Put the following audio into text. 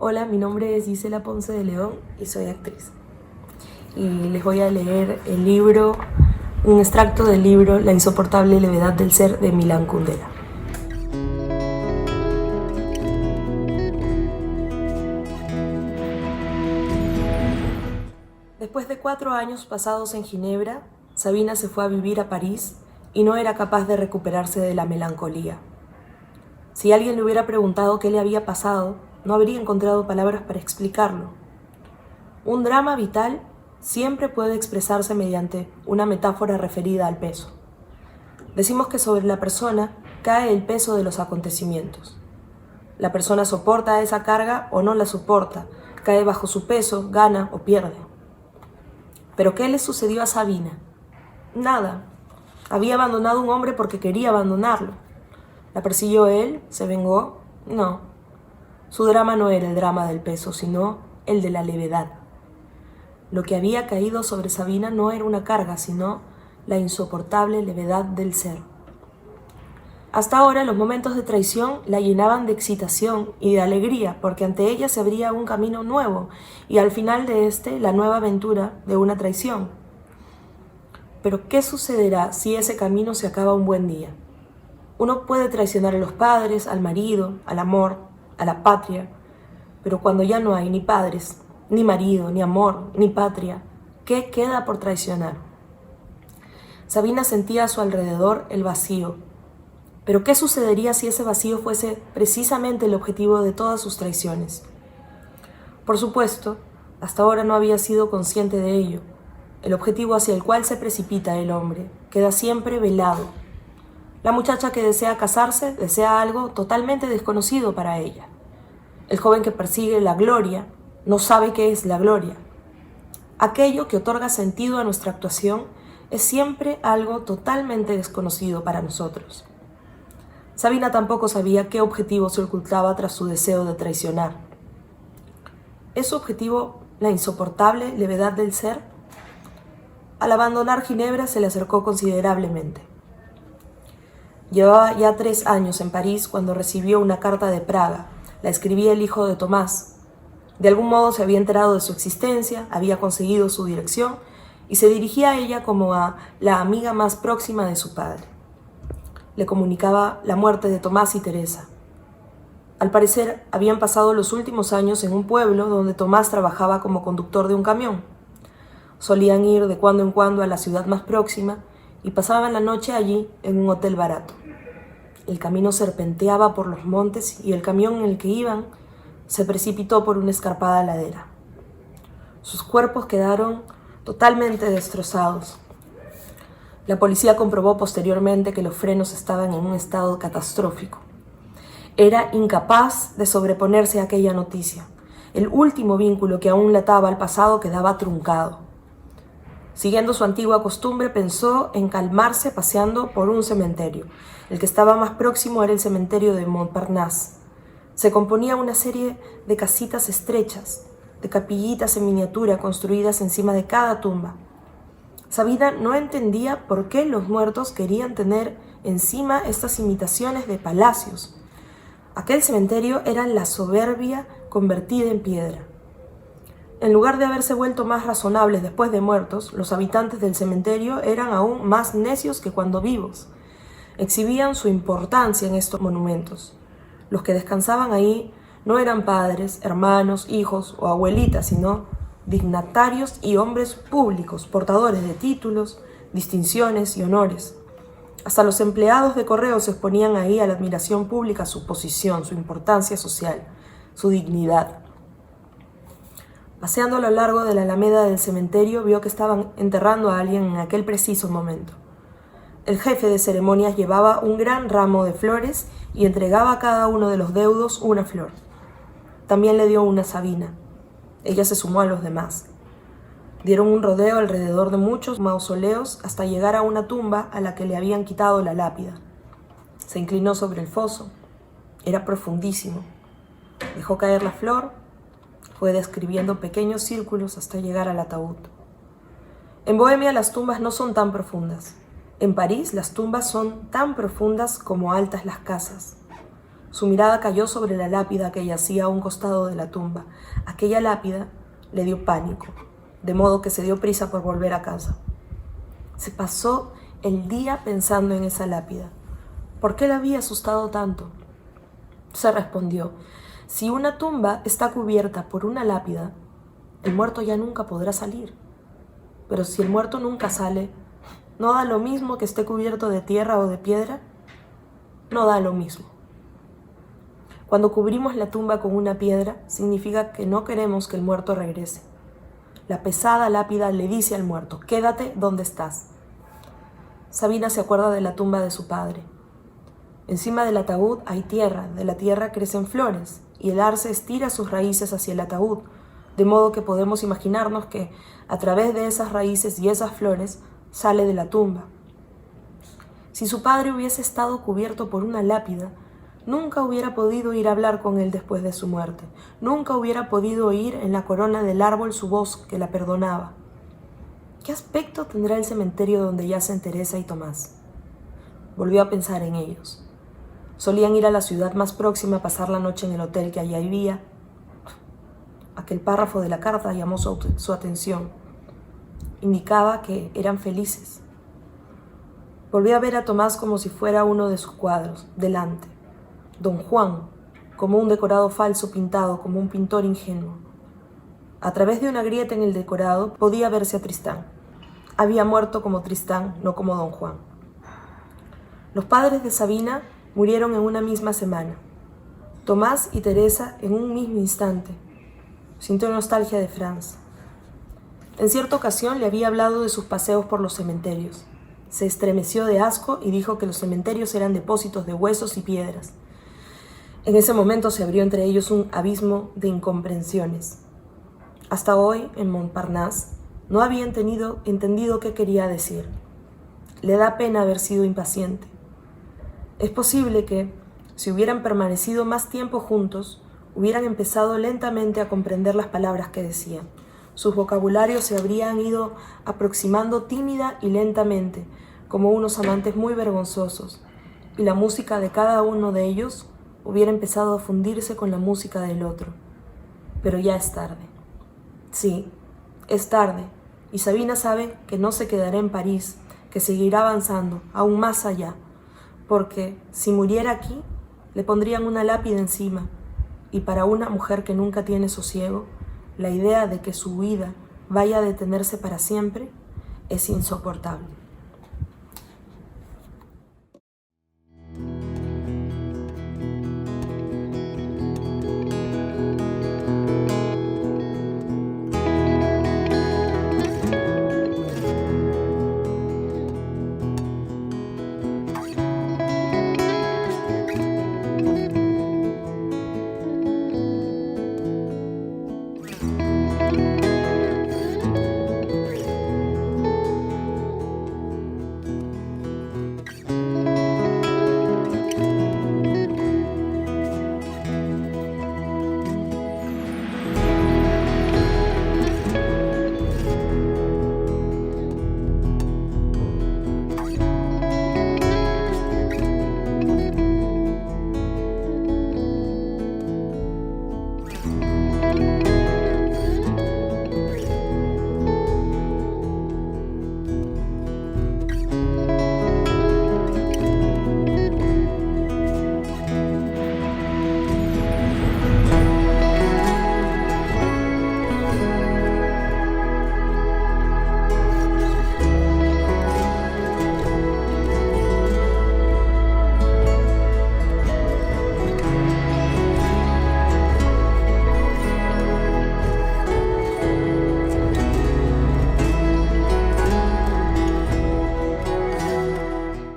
Hola, mi nombre es Gisela Ponce de León y soy actriz. Y les voy a leer el libro, un extracto del libro La insoportable levedad del ser de Milan Kundera. Después de 4 años pasados en Ginebra, Sabina se fue a vivir a París y no era capaz de recuperarse de la melancolía. Si alguien le hubiera preguntado qué le había pasado, no habría encontrado palabras para explicarlo. Un drama vital siempre puede expresarse mediante una metáfora referida al peso. Decimos que sobre la persona cae el peso de los acontecimientos. La persona soporta esa carga o no la soporta, cae bajo su peso, gana o pierde. ¿Pero qué le sucedió a Sabina? Nada. Había abandonado un hombre porque quería abandonarlo. ¿La persiguió él? ¿Se vengó? No. Su drama no era el drama del peso, sino el de la levedad. Lo que había caído sobre Sabina no era una carga, sino la insoportable levedad del ser. Hasta ahora los momentos de traición la llenaban de excitación y de alegría, porque ante ella se abría un camino nuevo y al final de este la nueva aventura de una traición. Pero ¿qué sucederá si ese camino se acaba un buen día? Uno puede traicionar a los padres, al marido, al amor, a la patria, pero cuando ya no hay ni padres, ni marido, ni amor, ni patria, ¿qué queda por traicionar? Sabina sentía a su alrededor el vacío. Pero ¿qué sucedería si ese vacío fuese precisamente el objetivo de todas sus traiciones? Por supuesto, hasta ahora no había sido consciente de ello. El objetivo hacia el cual se precipita el hombre queda siempre velado. La muchacha que desea casarse desea algo totalmente desconocido para ella. El joven que persigue la gloria no sabe qué es la gloria. Aquello que otorga sentido a nuestra actuación es siempre algo totalmente desconocido para nosotros. Sabina tampoco sabía qué objetivo se ocultaba tras su deseo de traicionar. ¿Es su objetivo la insoportable levedad del ser? Al abandonar Ginebra se le acercó considerablemente. Llevaba ya 3 años en París cuando recibió una carta de Praga. La escribía el hijo de Tomás. De algún modo se había enterado de su existencia, había conseguido su dirección y se dirigía a ella como a la amiga más próxima de su padre. Le comunicaba la muerte de Tomás y Teresa. Al parecer, habían pasado los últimos años en un pueblo donde Tomás trabajaba como conductor de un camión. Solían ir de cuando en cuando a la ciudad más próxima y pasaban la noche allí en un hotel barato. El camino serpenteaba por los montes y el camión en el que iban se precipitó por una escarpada ladera. Sus cuerpos quedaron totalmente destrozados. La policía comprobó posteriormente que los frenos estaban en un estado catastrófico. Era incapaz de sobreponerse a aquella noticia. El último vínculo que aún le ataba al pasado quedaba truncado. Siguiendo su antigua costumbre, pensó en calmarse paseando por un cementerio. El que estaba más próximo era el cementerio de Montparnasse. Se componía una serie de casitas estrechas, de capillitas en miniatura construidas encima de cada tumba. Sabina no entendía por qué los muertos querían tener encima estas imitaciones de palacios. Aquel cementerio era la soberbia convertida en piedra. En lugar de haberse vuelto más razonables después de muertos, los habitantes del cementerio eran aún más necios que cuando vivos. Exhibían su importancia en estos monumentos. Los que descansaban ahí no eran padres, hermanos, hijos o abuelitas, sino dignatarios y hombres públicos, portadores de títulos, distinciones y honores. Hasta los empleados de correos exponían ahí a la admiración pública su posición, su importancia social, su dignidad. Paseando a lo largo de la alameda del cementerio, vio que estaban enterrando a alguien en aquel preciso momento. El jefe de ceremonias llevaba un gran ramo de flores y entregaba a cada uno de los deudos una flor. También le dio una a Sabina. Ella se sumó a los demás. Dieron un rodeo alrededor de muchos mausoleos hasta llegar a una tumba a la que le habían quitado la lápida. Se inclinó sobre el foso. Era profundísimo. Dejó caer la flor. Fue describiendo pequeños círculos hasta llegar al ataúd. En Bohemia las tumbas no son tan profundas. En París las tumbas son tan profundas como altas las casas. Su mirada cayó sobre la lápida que yacía a un costado de la tumba. Aquella lápida le dio pánico, de modo que se dio prisa por volver a casa. Se pasó el día pensando en esa lápida. ¿Por qué la había asustado tanto? Se respondió: si una tumba está cubierta por una lápida, el muerto ya nunca podrá salir. Pero si el muerto nunca sale, ¿no da lo mismo que esté cubierto de tierra o de piedra? No da lo mismo. Cuando cubrimos la tumba con una piedra, significa que no queremos que el muerto regrese. La pesada lápida le dice al muerto: quédate donde estás. Sabina se acuerda de la tumba de su padre. Encima del ataúd hay tierra, de la tierra crecen flores, y el arce estira sus raíces hacia el ataúd, de modo que podemos imaginarnos que, a través de esas raíces y esas flores, sale de la tumba. Si su padre hubiese estado cubierto por una lápida, nunca hubiera podido ir a hablar con él después de su muerte. Nunca hubiera podido oír en la corona del árbol su voz que la perdonaba. ¿Qué aspecto tendrá el cementerio donde yacen Teresa y Tomás? Volvió a pensar en ellos. Solían ir a la ciudad más próxima a pasar la noche en el hotel que allí había. Aquel párrafo de la carta llamó su atención. Indicaba que eran felices. Volvió a ver a Tomás como si fuera uno de sus cuadros, delante. Don Juan, como un decorado falso pintado, como un pintor ingenuo. A través de una grieta en el decorado podía verse a Tristán. Había muerto como Tristán, no como Don Juan. Los padres de Sabina murieron en una misma semana. Tomás y Teresa en un mismo instante. Sintió nostalgia de Franz. En cierta ocasión le había hablado de sus paseos por los cementerios. Se estremeció de asco y dijo que los cementerios eran depósitos de huesos y piedras. En ese momento se abrió entre ellos un abismo de incomprensiones. Hasta hoy, en Montparnasse, no había entendido qué quería decir. Le da pena haber sido impaciente. Es posible que, si hubieran permanecido más tiempo juntos, hubieran empezado lentamente a comprender las palabras que decían. Sus vocabularios se habrían ido aproximando tímida y lentamente, como unos amantes muy vergonzosos, y la música de cada uno de ellos hubiera empezado a fundirse con la música del otro. Pero ya es tarde. Sí, es tarde, y Sabina sabe que no se quedará en París, que seguirá avanzando, aún más allá, porque si muriera aquí, le pondrían una lápida encima, y para una mujer que nunca tiene sosiego, la idea de que su vida vaya a detenerse para siempre es insoportable.